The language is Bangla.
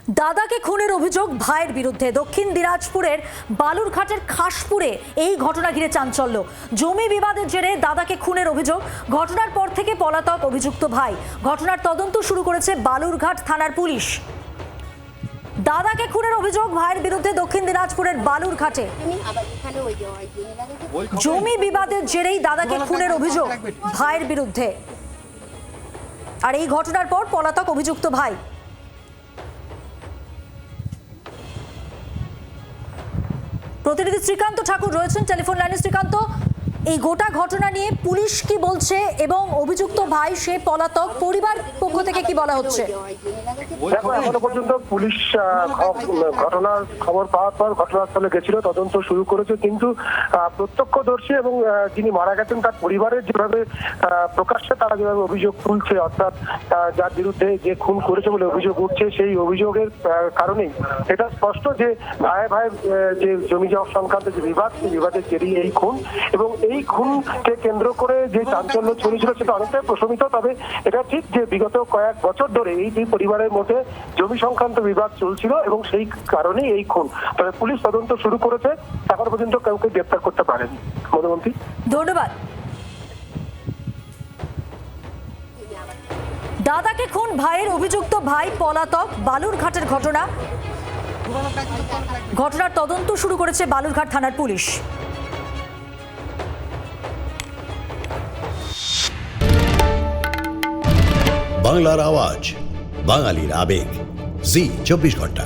দাদাকে খুনের অভিযোগ ভাইয়ের বিরুদ্ধে। দক্ষিণ দিনাজপুরের বালুরঘাটের খাসপুরে এই ঘটনা ঘিরে চাঞ্চল্য। জমি বিবাদের জেরে দাদাকে খুনের অভিযোগ। ঘটনার পর থেকে পলাতক অভিযুক্ত ভাই। ঘটনার তদন্ত শুরু করেছে বালুরঘাট থানার পুলিশ। দাদাকে খুনের অভিযোগ ভাইয়ের বিরুদ্ধে দক্ষিণ দিনাজপুরের বালুরঘাটে। জমি বিবাদের জেরেই দাদাকে খুনের অভিযোগ ভাইয়ের বিরুদ্ধে। আর এই ঘটনার পর পলাতক অভিযুক্ত ভাই। প্রতিনিধি শ্রীকান্ত ঠাকুর রয়েছেন টেলিফোন লাইনে। শ্রীকান্ত, এই গোটা ঘটনা নিয়ে পুলিশ কি বলছে এবং অভিযুক্ত ভাই সে পলাতক, পরিবার পক্ষ থেকে কি বলা হচ্ছে? দেখো, এখনো পর্যন্ত পুলিশ ঘটনার খবর পাওয়ার পর ঘটনাস্থলে গেছিল, তদন্ত শুরু করেছে, কিন্তু প্রত্যক্ষদর্শী এবং যিনি মারা গেছেন তার পরিবারের যেভাবে প্রকাশ্যে তারা যেভাবে অভিযোগ তুলছে, অর্থাৎ যার বিরুদ্ধে যে খুন করেছে বলে অভিযোগ উঠছে, সেই অভিযোগের কারণেই এটা স্পষ্ট যে ভাইয়ের যে জমি জমা সংক্রান্ত যে বিবাদ, সেই বিবাদের জেরেই এই খুন। এবং এই খুনকে কেন্দ্র করে যে চাঞ্চল্য ছড়িয়েছিল সেটা অনেকটাই প্রশমিত। তবে এটা ঠিক যে বিগত কয়েক বছর ধরে এই দুই পরিবারের মধ্যে জমি সংক্রান্ত বিবাদ চলছিল এবং সেই কারণেই এই খুন। তবে পুলিশ তদন্ত শুরু করেছে, এখনো পর্যন্ত কাউকে গ্রেপ্তার করতে পারেনি। মধুমন্তী, ধন্যবাদ। দাদাকে খুন ভাইয়ের অভিযুক্ত ভাই পলাতক, বালুরঘাটের ঘটনা। ঘটনার তদন্ত শুরু করেছে বালুরঘাট থানার পুলিশ। বাংলার আওয়াজ, বাঙালির আবেগ, জি 24 ঘন্টা।